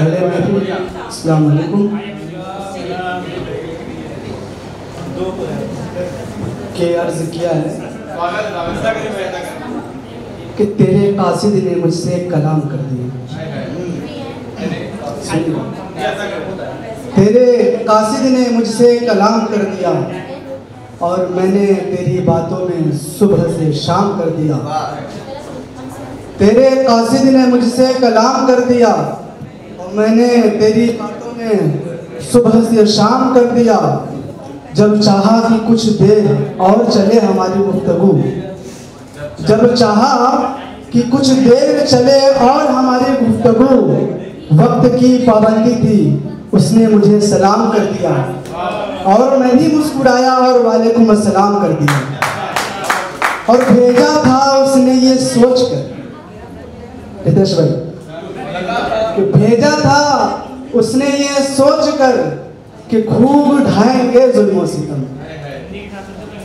पहले महफिल अस्सलाम वालेकुम के अर्ज किया है कि तेरे कासिद ने मुझसे कलाम कर दिया। तेरे कासिद ने मुझसे कलाम कर दिया और मैंने तेरी बातों में सुबह से शाम कर दिया। तेरे कासिद ने मुझसे कलाम कर दिया और मैंने तेरी बातों में सुबह से शाम कर दिया। जब चाहा कि कुछ देर और चले हमारी गुफ्तगू, जब चाहा कि कुछ देर चले और हमारी गुफ्तगू, वक्त की पाबंदी थी उसने मुझे सलाम कर दिया और मैं भी मुस्कुराया और वालेकुम अस्सलाम कर दिया। और भेजा था उसने ये सोच कर, रितेश भाई, कि भेजा था उसने ये सोच कर कि खूब ढाएंगे जुल्म सितम।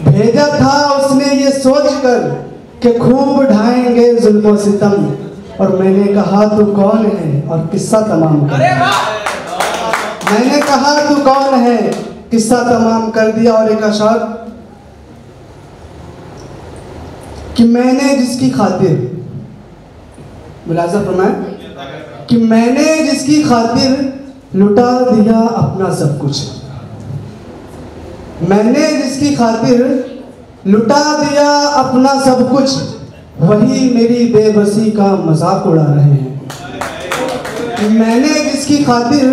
भेजा था उसने ये सोच कर कि खूब ढाएंगे जुल्म सितम। और मैंने कहा तू कौन है और किस्सा तमाम कर दिया। मैंने कहा तू कौन है, किस्सा तमाम कर दिया। और एक अशार कि मैंने जिसकी खातिर, मुलाज़ा फरमाए कि मैंने जिसकी खातिर लुटा दिया अपना सब कुछ। मैंने जिसकी खातिर लुटा दिया अपना सब कुछ, वही मेरी बेबसी का मजाक उड़ा रहे हैं। मैंने जिसकी खातिर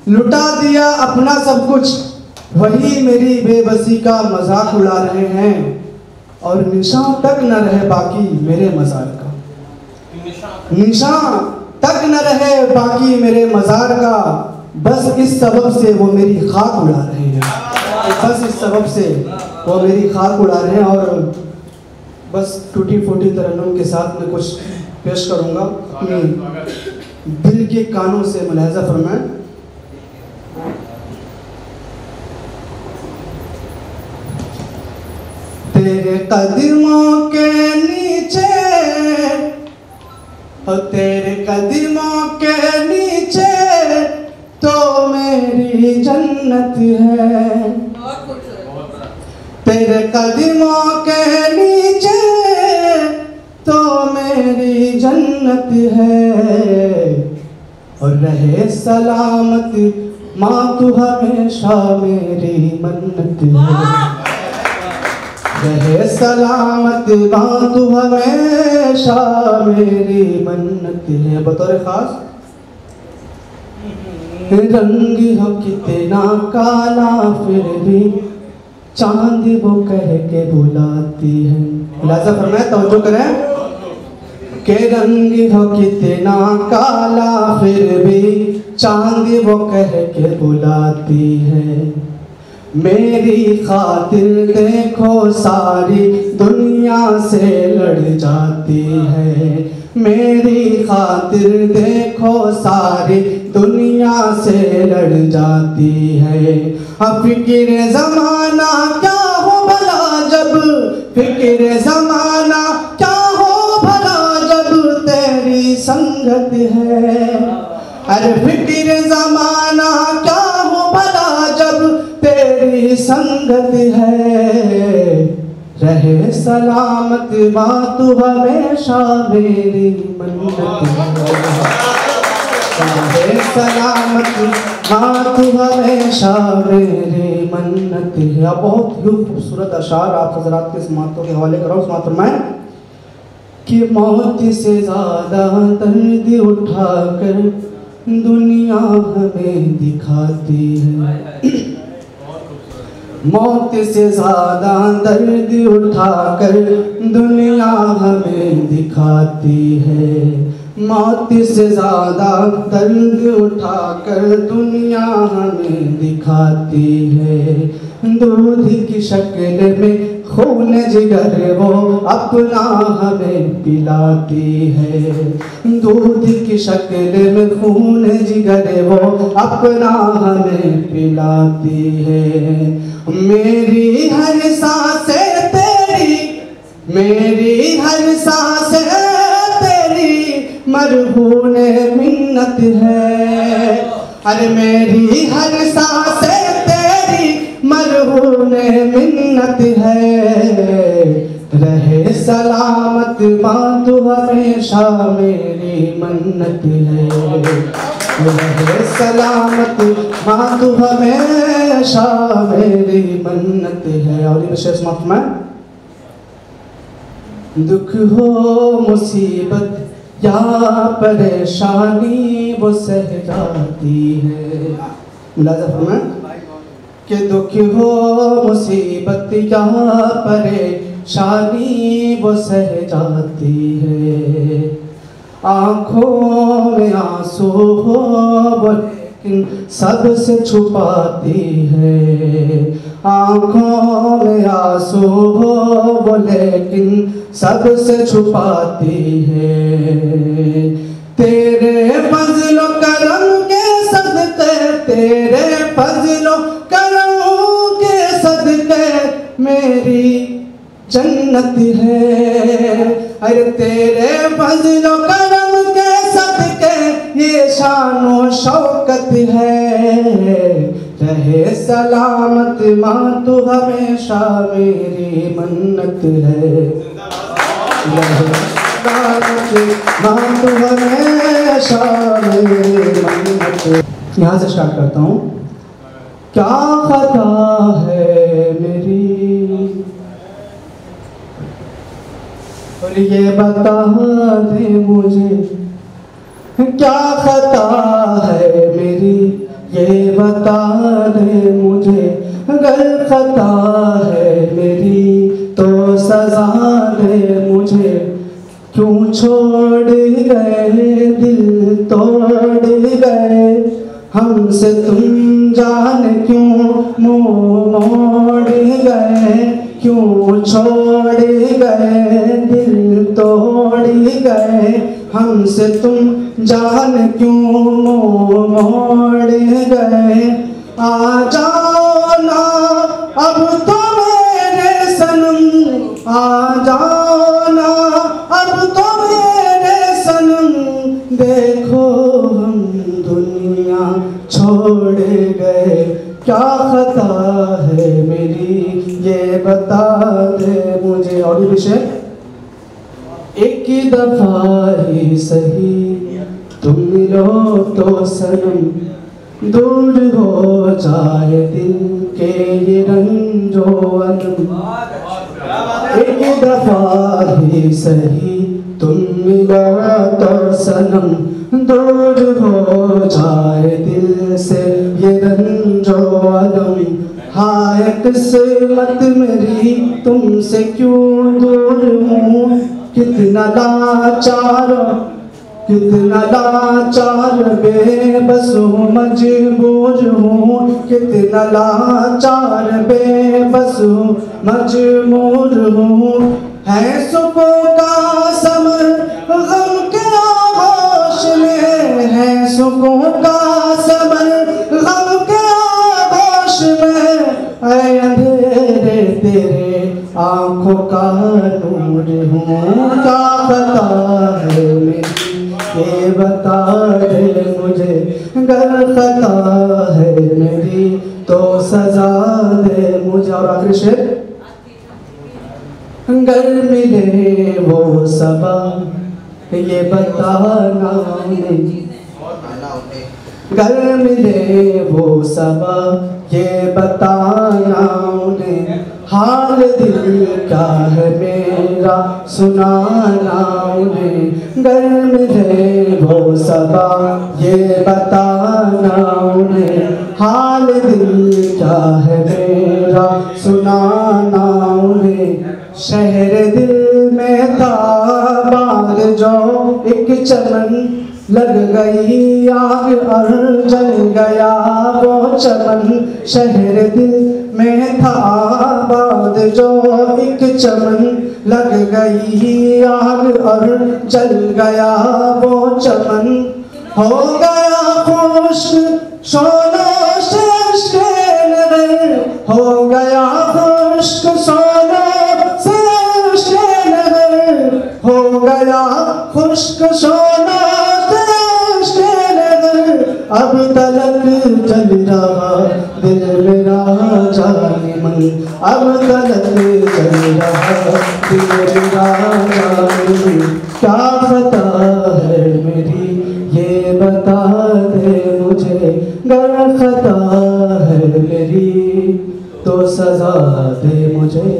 लुटा दिया अपना सब कुछ, वही मेरी बेबसी का मजाक उड़ा रहे हैं। और निशान तक न रहे बाकी मेरे मजार का, निशान तक न रहे बाकी मेरे मजार का। बस इस सबब से वो मेरी खाक उड़ा रहे हैं, बस इस सबब से वो मेरी खाक उड़ा रहे हैं। और बस टूटी फूटी तरन्नुम के साथ मैं कुछ पेश करूंगा अपने दिल के कानों से। मुलाहिज़ा फरमाएं, तेरे कदमों के नीचे, और तेरे कदमों के नीचे तो मेरी जन्नत है। तेरे कदमों के नीचे तो मेरी जन्नत है। और रहे सलामत माँ तू हमेशा मेरी मन्नत है। रहे सलामत माँ तू हमेशा मेरी मन्नत है। बतौर खास रंग हो कितना काला फिर भी चांद वो कह के बुलाती है। मुलाज़ा फरमाए, तवज्जो करें कि रंग हो कितना काला फिर भी चांद वो कह के बुलाती है। मेरी खातिर देखो सारी दुनिया से लड़ जाती है। मेरी खातिर देखो सारी दुनिया से लड़ जाती है। अब फिक्र ज़माना क्या हो भला जब, फिक्र ज़माना क्या हो भला जब तेरी संगत है। अरे फिक्र ज़माना क्या हो भला जब तेरी संगत है। रहे सलामत माँ तू हमेशा मेरी मन्नत है। रहे सलामत माँ तू हमेशा मेरी मन्नत है। बहुत ही खूबसूरत अशार आप हजरात के समातों के हवाले कर रहा हूँ। समात फरमाएं कि मौत से ज़्यादा दर्द उठा कर दुनिया हमें दिखाती है। मौत से ज़्यादा दर्द उठाकर दुनिया हमें दिखाती है। मौत से ज़्यादा दर्द उठाकर दुनिया हमें दिखाती है। दूध की शक्ल में खून जिगर वो अपना हमें पिलाती है। दूध की शक्ल में खून जिगर वो अपना हमें पिलाती है। मेरी हर सांसें तेरी, मेरी हर सांसें तेरी मरहूने मिन्नत है। अरे मेरी हर सांसे तेरी मरहूने मिन्नत है। रहे सलामत माँ तू हमेशा मेरी मन्नत है। रहे सलामत माँ तू हमेशा मेरी मन्नत है। और ये विशेष माफ में दुख हो मुसीबत या परेशानी वो सह जाती है। मुलाज़ा फरमाएं कि दुख हो मुसीबत या परेशानी वो सह जाती है। आँखों में आंसू हो वो लेकिन सबसे छुपाती है। आँखों में आंसू हो वो लेकिन सबसे छुपाती है। तेरे फज़्ल करम के सदक़े, तेरे फज़्ल करम के सदक़े मेरी जन्नत है। अरे तेरे फज़्ल करम के सदक़े ये शान शौकत है। रहे सलामत माँ तू हमेशा मेरी मन्नत है। रहे सलामत माँ तू हमेशा मेरी मन्नत है। यहाँ से स्टार्ट करता हूँ। क्या खता है मेरी और ये बता दे मुझे, क्या खता है मेरी ये बता दे मुझे। अगर खता है मेरी तो सजा दे मुझे। क्यों छोड़ गए दिल तोड़ गए हमसे तुम जान क्यों मुँह मोड़ गए। क्यों छोड़ गए दिल तोड़ गए हमसे तुम जान क्यों मुँह मोड़ गए। आ जाओ ना अब तो मेरे सनम, आ जाओ ना अब तो मेरे सनम। देखो हम दुनिया छोड़ गए। क्या खता है मेरी ये बता दे मुझे। और ये विषय एक दफा ही सही तुम मिलो तो सनम। दूर हो जाए दिल के ये रंजो अलम। एक दफा ही सही तुम मिलो तो सनम। दूर हो जाए दिल से ये रंजो अलम। हाय किस्मत मेरी तुमसे क्यों दूर हूँ। कितना लाचार बेबस हूँ मजबूर हूँ। कितना लाचार बेबस हूँ मजबूर हूँ। है सुकून का समर गम के आगोश में। है सुकून का समर गम के आगोश में। ऐ अंधेरे तेरे आँखों का नूर हूँ। क्या खता है मेरी ये बता दे मुझे। अगर खता है मेरी तो सजा दे मुझे। और आखिरी शेर, अगर मिले वो सबा ये बताना उन्हें। अगर मिले वो सबा ये बताना उन्हें। हाल दिल क्या है मेरा सुनाना उन्हें। अगर मिले वो सबा ये बताना उन्हें। हाल दिल क्या है मेरा सुनाना उन्हें। शहर दिल में था बाग जो एक चमन। लग गई आग और जल गया वो चमन। शहर दिल में था आबाद जो एक चमन। लग गई आग और जल गया वो चमन। हो गया खुश्क सोनों से नगर। हो गया खुश्क सोनों से नगर। हो गया खुश्क सोना के नगर, अब तलक चल रहा दिल मेरा जाने मन, अब तलक चल रहा दिल मेरा जाने मन। क्या खता है मेरी ये बता दे मुझे, गर खता है मेरी तो सजा दे मुझे।